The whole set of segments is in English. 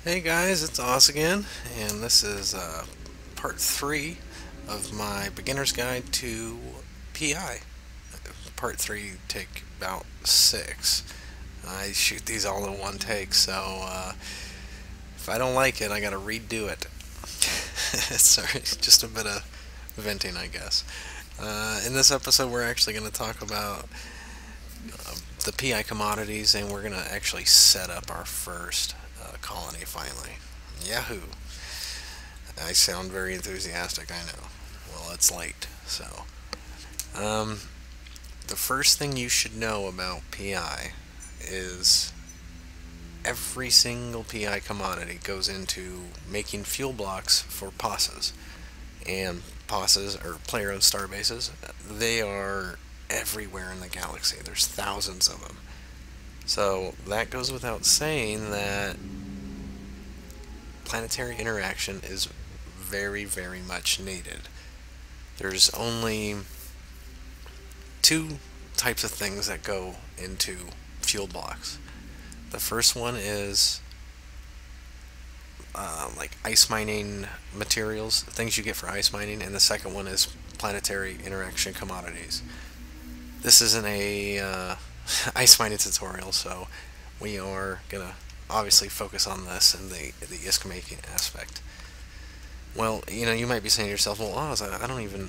Hey guys, it's Oz again, and this is part 3 of my beginner's guide to PI. Part 3 take about 6. I shoot these all in one take, so if I don't like it, I gotta redo it. Sorry, just a bit of venting, I guess. In this episode, we're actually going to talk about the PI commodities, and we're going to actually set up our first colony finally. Yahoo! I sound very enthusiastic, I know. Well, it's late, so. Um, the first thing you should know about PI is every single PI commodity goes into making fuel blocks for POSs. And POSs, or player owned star bases, they are everywhere in the galaxy. There's thousands of them. So that goes without saying that planetary interaction is very, very much needed. There's only two types of things that go into fuel blocks. The first one is like ice mining materials, things you get for ice mining, and the second one is planetary interaction commodities. This isn't a ice mining tutorial, so we are gonna obviously focus on this and the ISK making aspect. Well, you might be saying to yourself, well, Oz, I don't even,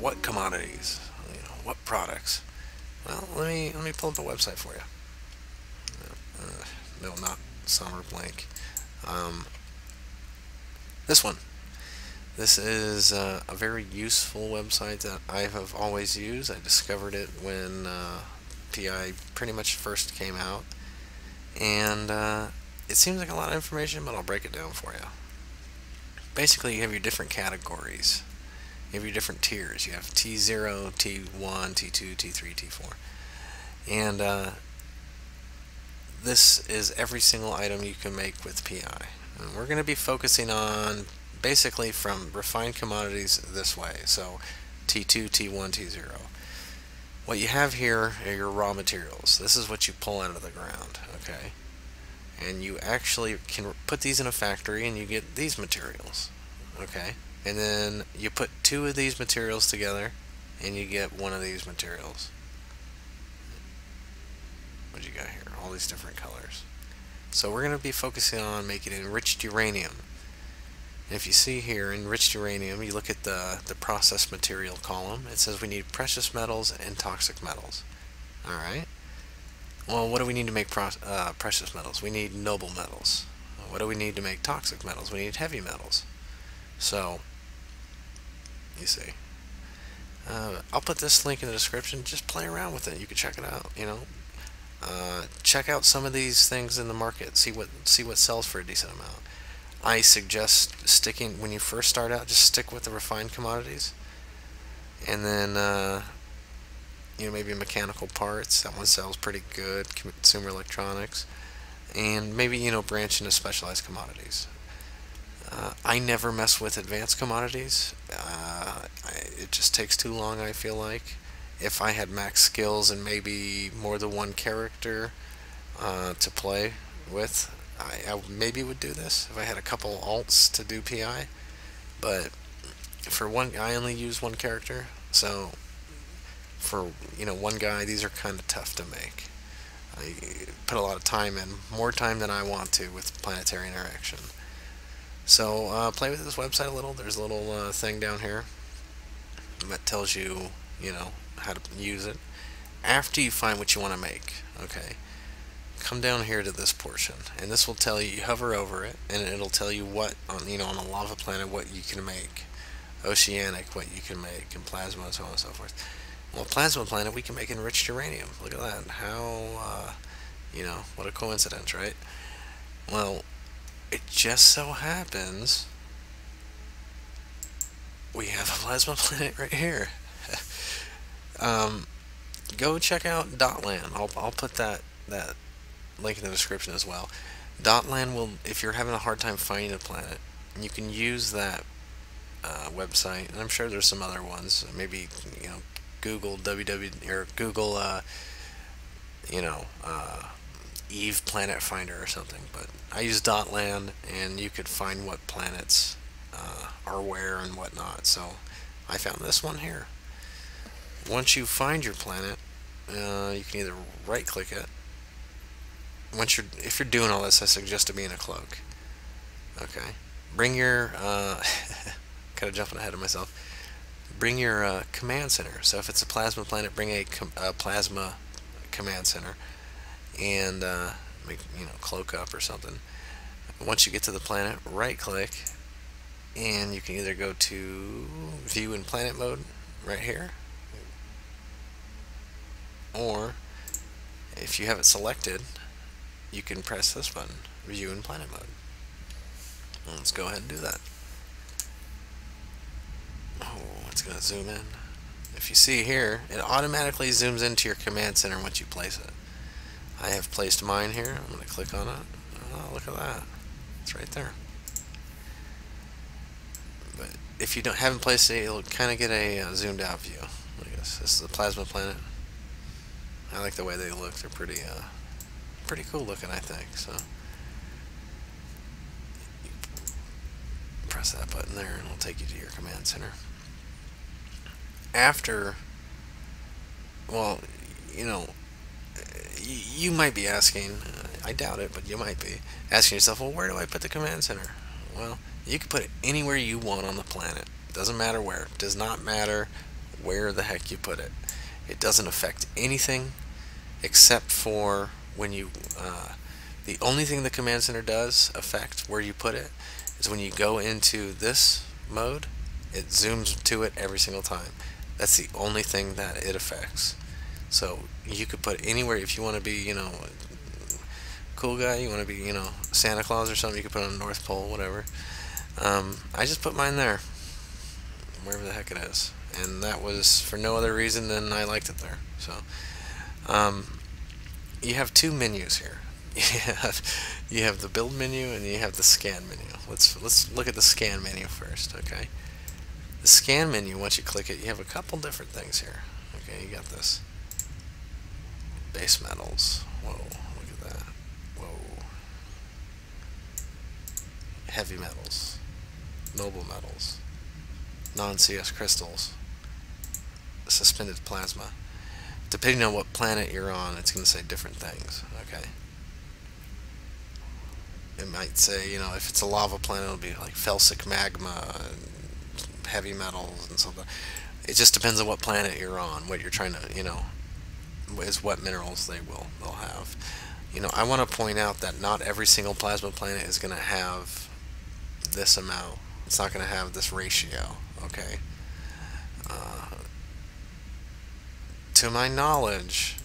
what commodities, what products. Well, let me pull up a website for you. No, not Summer Blank. Um, this one. This is a very useful website that I have always used. I discovered it when PI pretty much first came out, and it seems like a lot of information, but I'll break it down for you. Basically, you have your different categories. You have your different tiers. You have T0, T1, T2, T3, T4. And this is every single item you can make with PI. And we're going to be focusing on basically from refined commodities this way. So T2, T1, T0. What you have here are your raw materials. This is what you pull out of the ground, okay? And you actually can put these in a factory and you get these materials, okay? And then you put two of these materials together and you get one of these materials. What you got here? All these different colors. So we're going to be focusing on making enriched uranium. And if you see here, enriched uranium, you look at the process material column, it says we need precious metals and toxic metals. Alright? Well, what do we need to make precious metals? We need noble metals. What do we need to make toxic metals? We need heavy metals. So, you see. I'll put this link in the description. Just play around with it. You can check it out, check out some of these things in the market. See what sells for a decent amount. I suggest sticking, when you first start out, just stick with the refined commodities. And then, maybe mechanical parts. That one sells pretty good. Consumer electronics. And maybe, branch into specialized commodities. I never mess with advanced commodities. It just takes too long, I feel like. If I had max skills and maybe more than one character to play with, I maybe would do this if I had a couple alts to do PI. But for one, I only use one character, so for one guy, these are kind of tough to make. I put a lot of time in, more time than I want to with planetary interaction. So play with this website a little. There's a little thing down here that tells you, how to use it. After you find what you want to make, okay, come down here to this portion, and this will tell you. You hover over it, and it'll tell you what on a lava planet what you can make, oceanic what you can make, and plasma, and so on and so forth. Well, plasma planet we can make enriched uranium. Look at that. How what a coincidence, right? Well, it just so happens we have a plasma planet right here. Go check out Dotland. I'll put that link in the description as well. Dotland will, if you're having a hard time finding a planet, you can use that website, and I'm sure there's some other ones. Maybe Google www or Google Eve Planet Finder or something, but I use Dotland, and you could find what planets are where and whatnot. So I found this one here. Once you find your planet, you can either right-click it. If you're doing all this, I suggest to be in a cloak. Okay. Bring your kind of jumping ahead of myself. Bring your command center. So if it's a plasma planet, bring a plasma command center, and cloak up or something. Once you get to the planet, right-click, and you can either go to View in Planet Mode right here, or if you have it selected, you can press this button, View in Planet Mode. Let's go ahead and do that. Oh, it's going to zoom in. If you see here, it automatically zooms into your command center once you place it. I have placed mine here. I'm going to click on it. Oh, look at that. It's right there. But if you haven't placed it, you'll kind of get a zoomed out view. Look at this. This is the plasma planet. I like the way they look. They're pretty cool looking, I think. So press that button there, and it'll take you to your command center. After, well, you might be asking, I doubt it, but you might be asking yourself, well, where do I put the command center? Well, you can put it anywhere you want on the planet. It doesn't matter where. It does not matter where the heck you put it. It doesn't affect anything except for when you, the only thing the command center does affect where you put it is when you go into this mode, it zooms to it every single time. That's the only thing that it affects. So you could put anywhere. If you want to be, cool guy, you want to be, Santa Claus or something, you could put it on the North Pole, whatever. I just put mine there, wherever the heck it is, and that was for no other reason than I liked it there. So you have two menus here. You have the build menu and you have the scan menu. Let's look at the scan menu first. Okay, the scan menu, once you click it, you have a couple different things here. Okay, you got this base metals. Whoa, look at that. Whoa. Heavy metals, noble metals, non-CS crystals, suspended plasma. Depending on what planet you're on, it's going to say different things. Okay. It might say, if it's a lava planet, it'll be like felsic magma, and heavy metals, and something. It just depends on what planet you're on, what you're trying to, is what minerals they'll have. I want to point out that not every single plasma planet is going to have this amount. It's not going to have this ratio. Okay. To my knowledge,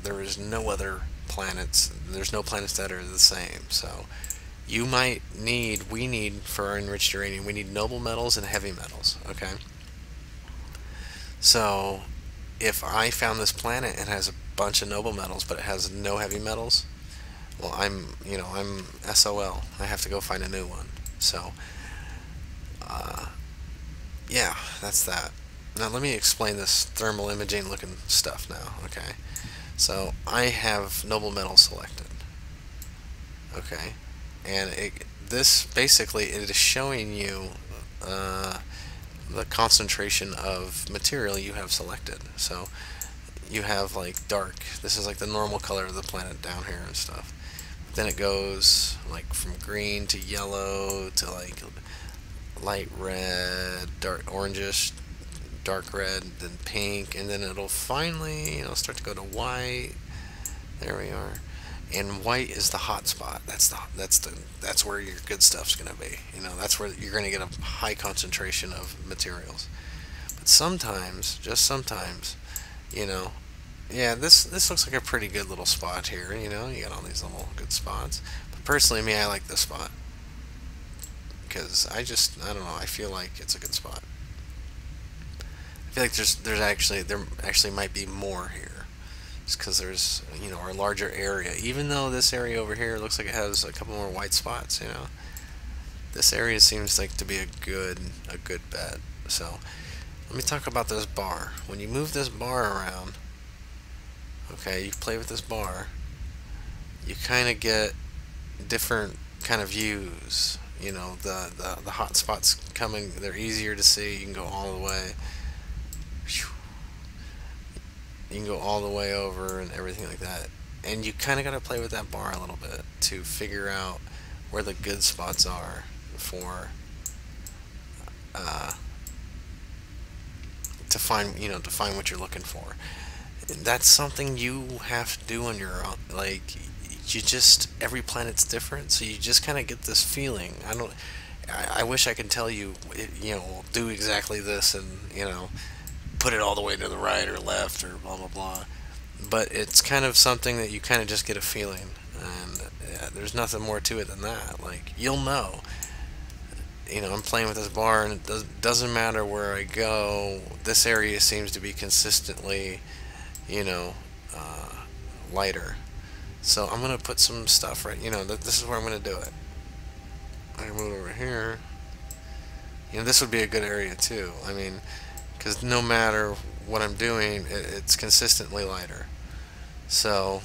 there is no other planets. There's no planets that are the same. So we need for our enriched uranium, we need noble metals and heavy metals. Okay. So if I found this planet and has a bunch of noble metals but it has no heavy metals, well, I'm SOL. I have to go find a new one. So yeah, that's that. Now let me explain this thermal imaging looking stuff now. Okay, so I have noble metal selected. Okay, and this basically, it is showing you the concentration of material you have selected. So you have like dark. This is like the normal color of the planet down here and stuff. Then it goes like from green to yellow to like light red, dark orangish, dark red, then pink, and then it'll finally start to go to white. There we are. And white is the hot spot. That's where your good stuff's going to be. That's where you're going to get a high concentration of materials. But sometimes, just sometimes, yeah, this looks like a pretty good little spot here. You got all these little good spots. But personally, me, I like this spot because I don't know. I feel like it's a good spot. I feel like there actually might be more here, just because there's a larger area. Even though this area over here looks like it has a couple more white spots, this area seems like to be a good bet. So let me talk about this bar. When you move this bar around, okay, you play with this bar, you kind of get different kind of views. You know, the hot spots coming, they're easier to see. You can go all the way. You can go all the way over and everything like that. And you kind of got to play with that bar a little bit to figure out where the good spots are for uh, to find what you're looking for. That's something you have to do on your own. Like, you just, every planet's different, so you just kind of get this feeling. I wish I could tell you, do exactly this and, put it all the way to the right or left or blah blah blah. But it's kind of something that you kind of just get a feeling, and there's nothing more to it than that. Like, you'll know. I'm playing with this bar, and it doesn't matter where I go. This area seems to be consistently, you know, uh, lighter. So I'm gonna put some stuff right. This is where I'm gonna do it. I move over here. This would be a good area too. I mean, because no matter what I'm doing, it's consistently lighter. So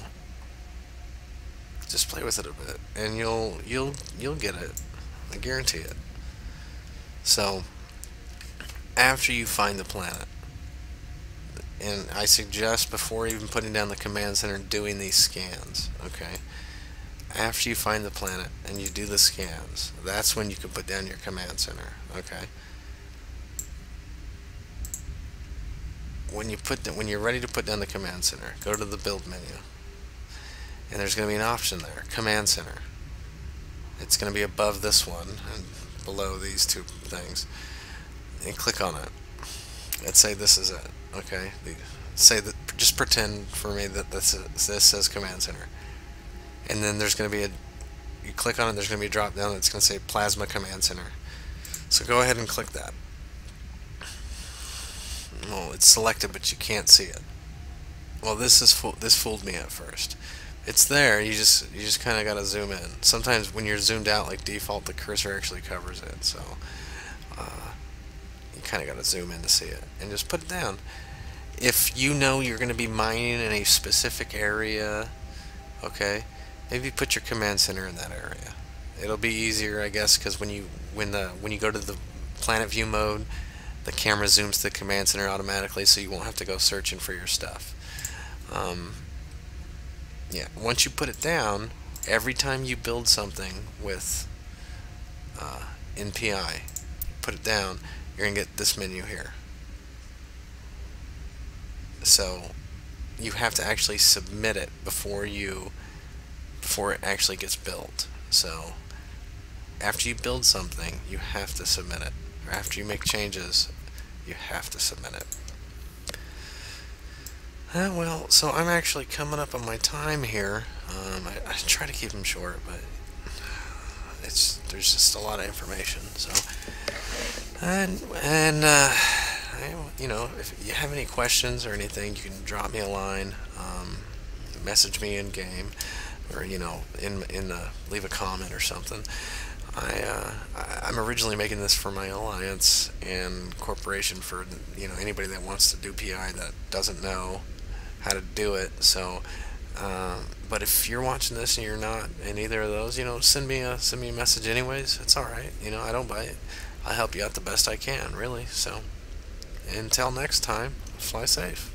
just play with it a bit, and you'll get it. I guarantee it. So after you find the planet, and I suggest before even putting down the command center doing these scans, okay? After you find the planet and you do the scans, that's when you can put down your command center, okay? When you're ready to put down the command center, go to the build menu, and there's going to be an option there, command center. It's going to be above this one and below these two things, and click on it. Let's say this is it, okay? Just pretend for me that this says command center, and then there's going to be you click on it, there's going to be a drop down that's going to say plasma command center. So go ahead and click that. Well, it's selected, but you can't see it. Well, this fooled me at first. It's there. You just kind of got to zoom in. Sometimes when you're zoomed out like default, the cursor actually covers it. So you kind of got to zoom in to see it, and just put it down. If you know you're going to be mining in a specific area, okay, maybe put your command center in that area. It'll be easier, I guess, because when you go to the planet view mode, the camera zooms to the command center automatically, so you won't have to go searching for your stuff. Yeah, once you put it down, every time you build something with NPI, put it down, you're gonna get this menu here. So you have to actually submit it before it actually gets built. So after you build something, you have to submit it. Or after you make changes, you have to submit it. Well, so I'm actually coming up on my time here. I try to keep them short, but there's just a lot of information. So, if you have any questions or anything, you can drop me a line, message me in game, or leave a comment or something. I'm originally making this for my alliance and corporation for anybody that wants to do PI that doesn't know how to do it. So, but if you're watching this and you're not in either of those, send me a message anyways. It's all right. I don't bite. I'll help you out the best I can, really. So, until next time, fly safe.